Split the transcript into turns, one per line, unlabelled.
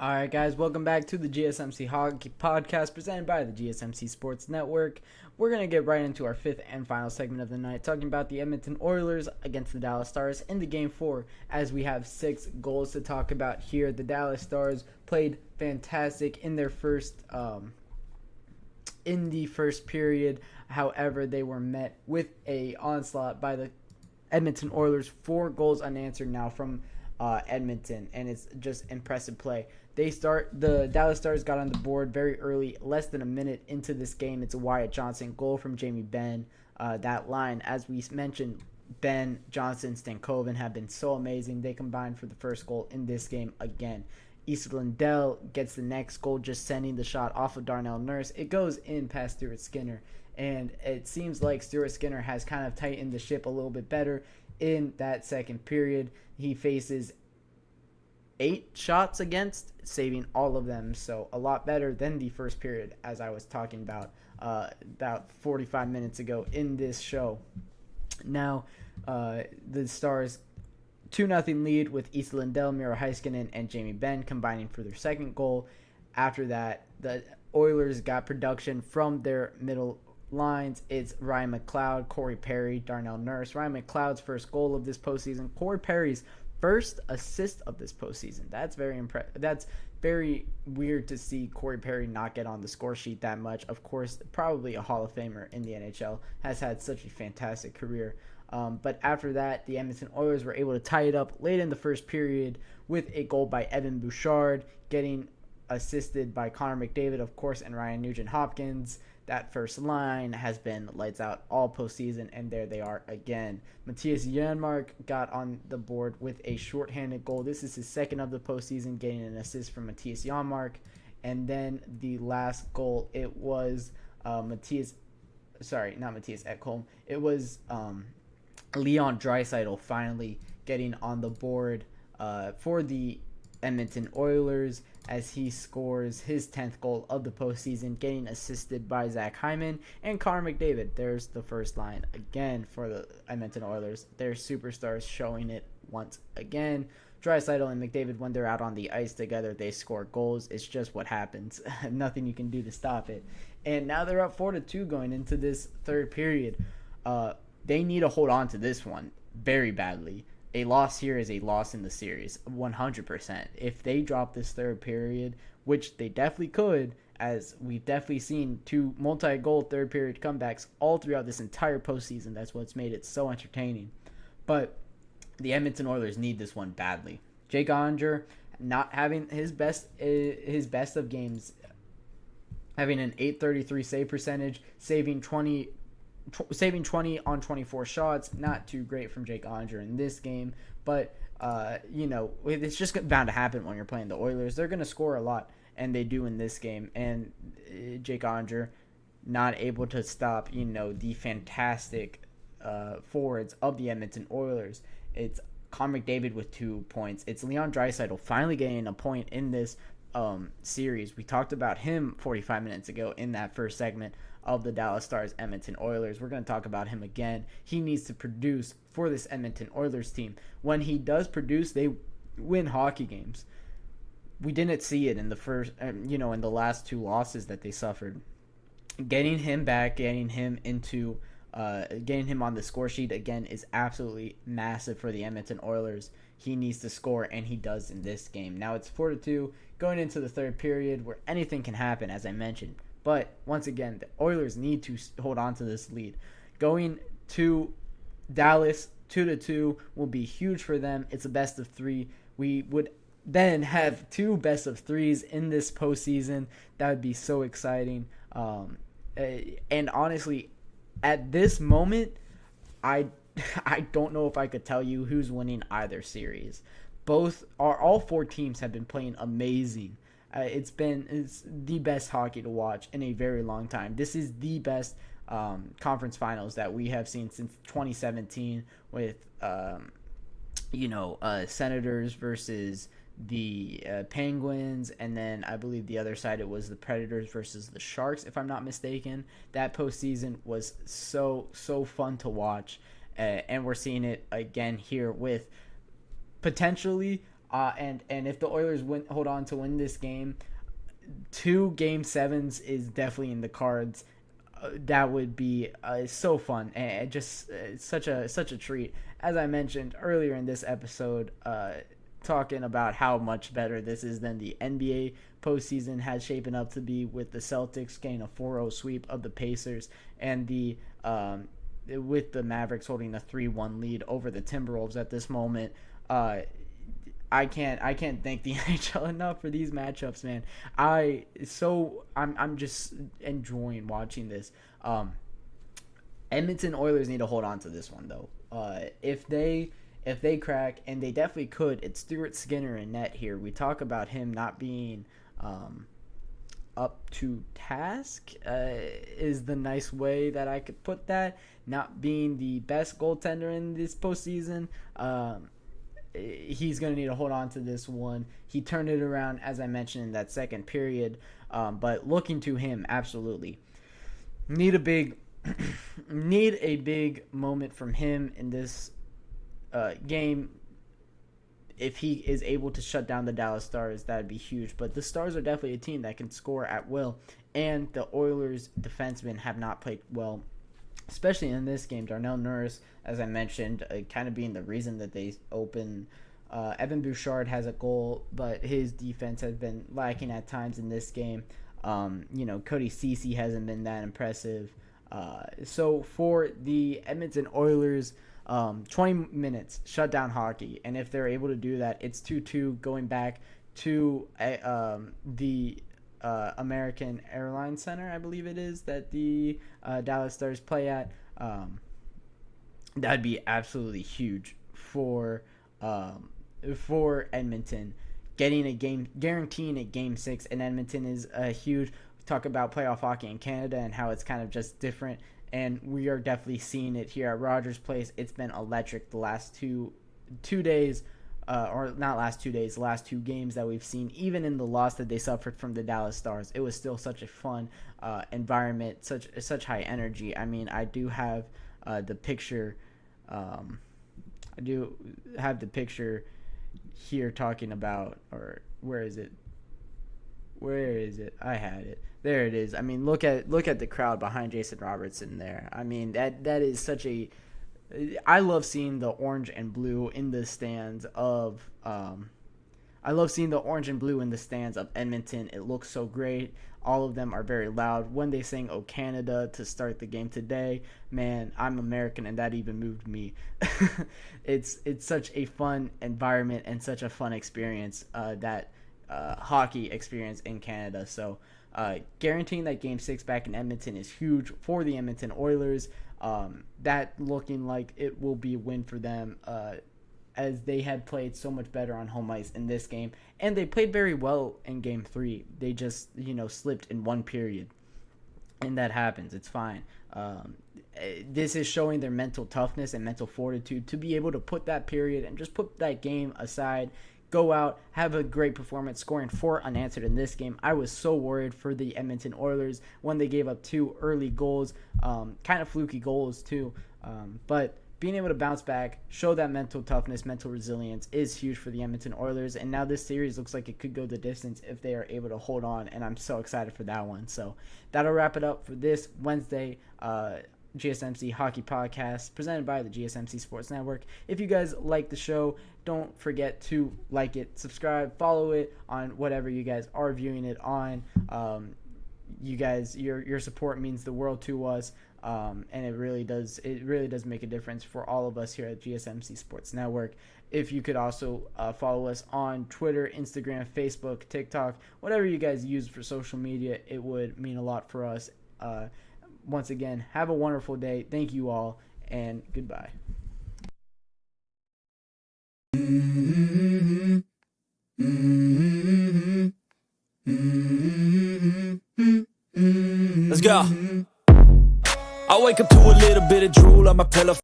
All right, guys, welcome back to the GSMC Hockey Podcast presented by the GSMC Sports Network. We're going to get right into our fifth and final segment of the night, talking about the Edmonton Oilers against the Dallas Stars in the Game 4, as we have 6 goals to talk about here. The Dallas Stars played fantastic in their in the first period. However, they were met with a onslaught by the Edmonton Oilers, 4 goals unanswered now from Edmonton, and it's just impressive play. The Dallas Stars got on the board very early, less than a minute into this game. It's a Wyatt Johnson goal from Jamie Benn. That line, as we mentioned, Ben, Johnson, Stankoven have been so amazing. They combined for the first goal in this game again. Issa Lindell gets the next goal, just sending the shot off of Darnell Nurse. It goes in past Stuart Skinner, and it seems like Stuart Skinner has kind of tightened the ship a little bit better in that second period. He faces 8 shots against, saving all of them, so a lot better than the first period, as I was talking about 45 minutes ago in this show. Now, the Stars 2-0 lead with Issa Lindell, Miro Heiskanen, and Jamie Benn combining for their second goal. After that, the Oilers got production from their middle lines. It's Ryan McLeod, Corey Perry, Darnell Nurse. Ryan McLeod's first goal of this postseason. Corey Perry's first assist of this postseason. That's very impressive. That's very weird to see Corey Perry not get on the score sheet that much. Of course, probably a Hall of Famer in the NHL, has had such a fantastic career. But after that, the Edmonton Oilers were able to tie it up late in the first period with a goal by Evan Bouchard, getting assisted by Connor McDavid, of course, and Ryan Nugent-Hopkins. That first line has been lights out all postseason, and there they are again. Matthias Janmark got on the board with a shorthanded goal. This is his second of the postseason, getting an assist from Matthias Janmark. And then the last goal, it was not Matthias Ekholm. It was Leon Draisaitl finally getting on the board for the Edmonton Oilers, as he scores his 10th goal of the postseason, getting assisted by Zach Hyman and Connor McDavid. There's the first line again for the Edmonton Oilers. Their superstars showing it once again. Draisaitl and McDavid, when they're out on the ice together, they score goals. It's just what happens. Nothing you can do to stop it. And now they're up 4-2 going into this third period. They need to hold on to this one very badly. A loss here is a loss in the series, 100%. If they drop this third period, which they definitely could, as we've definitely seen 2 multi-goal third period comebacks all throughout this entire postseason. That's what's made it so entertaining. But the Edmonton Oilers need this one badly. Jake Onger not having his best of games, having an .833 save percentage, saving 20 on 24 shots. Not too great from Jake Onger in this game, but it's just bound to happen when you're playing the Oilers. They're going to score a lot, and they do in this game. And Jake Onger not able to stop the fantastic forwards of the Edmonton Oilers. It's Connor McDavid with 2 points. It's Leon Draisaitl finally getting a point in this series. We talked about him 45 minutes ago in that first segment of the Dallas Stars Edmonton Oilers. We're going to talk about him again. He needs to produce for this Edmonton Oilers team. When he does produce, they win hockey games. We didn't see it in the first, in the last 2 losses that they suffered. Getting him back, getting him on the score sheet again is absolutely massive for the Edmonton Oilers. He needs to score, and he does in this game. Now it's 4-2 going into the third period, where anything can happen, as I mentioned. But once again, the Oilers need to hold on to this lead. Going to Dallas 2-2 will be huge for them. It's a best of 3. We would then have 2 best of 3s in this postseason. That would be so exciting. And honestly, at this moment, I don't know if I could tell you who's winning either series. All 4 teams have been playing amazing. It's the best hockey to watch in a very long time. This is the best conference finals that we have seen since 2017 with Senators versus the Penguins, and then I believe the other side, it was the Predators versus the Sharks, if I'm not mistaken. That postseason was so fun to watch, and we're seeing it again here with potentially And if the Oilers hold on to win this game, 2 Game 7s is definitely in the cards. That would be so fun and just such a treat. As I mentioned earlier in this episode, talking about how much better this is than the NBA postseason has shaping up to be, with the Celtics getting a 4-0 sweep of the Pacers, and with the Mavericks holding a 3-1 lead over the Timberwolves at this moment. I can't thank the NHL enough for these matchups, man. I'm just enjoying watching this. Edmonton Oilers need to hold on to this one though. If they crack, and they definitely could, it's Stuart Skinner in net here. We talk about him not being up to task, is the nice way that I could put that. Not being the best goaltender in this postseason. He's going to need to hold on to this one. He turned it around, as I mentioned, in that second period. But looking to him, absolutely. Need a big moment from him in this game. If he is able to shut down the Dallas Stars, that would be huge. But the Stars are definitely a team that can score at will. And the Oilers defensemen have not played well, especially in this game. Darnell Nurse, as I mentioned, kind of being the reason that they open. Evan Bouchard has a goal, but his defense has been lacking at times in this game. Cody Ceci hasn't been that impressive. So for the Edmonton Oilers, 20 minutes shutdown hockey, and if they're able to do that, it's 2-2 going back to the American Airlines Center, I believe it is, that the Dallas Stars play at. That'd be absolutely huge for Edmonton. Guaranteeing a Game 6 in Edmonton is huge. We talk about playoff hockey in Canada and how it's kind of just different, and we are definitely seeing it here at Rogers Place. It's been electric the last two days. Or not last 2 days, the last 2 games that we've seen. Even in the loss that they suffered from the Dallas Stars, it was still such a fun environment, such high energy. I mean, I do have the picture. I do have the picture here talking about, or where is it? I had it. There it is. I mean, look at the crowd behind Jason Robertson there. I mean, that is such a. I love seeing the orange and blue in the stands of Edmonton. It looks so great. All of them are very loud. When they sang "Oh Canada" to start the game today, man, I'm American, and that even moved me. It's such a fun environment and such a fun experience, that hockey experience in Canada. So guaranteeing that Game 6 back in Edmonton is huge for the Edmonton Oilers. That looking like it will be a win for them, as they had played so much better on home ice in this game, and they played very well in Game 3. They just slipped in one period, and that happens. It's fine. This is showing their mental toughness and mental fortitude to be able to put that period and just put that game aside, go out, have a great performance, scoring 4 unanswered in this game. I was so worried for the Edmonton Oilers when they gave up 2 early goals, kind of fluky goals too, but being able to bounce back, show that mental toughness, mental resilience is huge for the Edmonton Oilers, and now this series looks like it could go the distance if they are able to hold on, and I'm so excited for that one. So that'll wrap it up for this Wednesday GSMC Hockey Podcast, presented by the GSMC Sports Network. If you guys like the show, don't forget to like it, subscribe, follow it on whatever you guys are viewing it on. You guys, your support means the world to us, and it really does make a difference for all of us here at GSMC Sports Network. If you could also follow us on Twitter, Instagram, Facebook, TikTok, whatever you guys use for social media, it would mean a lot for us. Once again, have a wonderful day. Thank you all, and goodbye.
Let's go. I wake up to a little bit of drool on my pillow.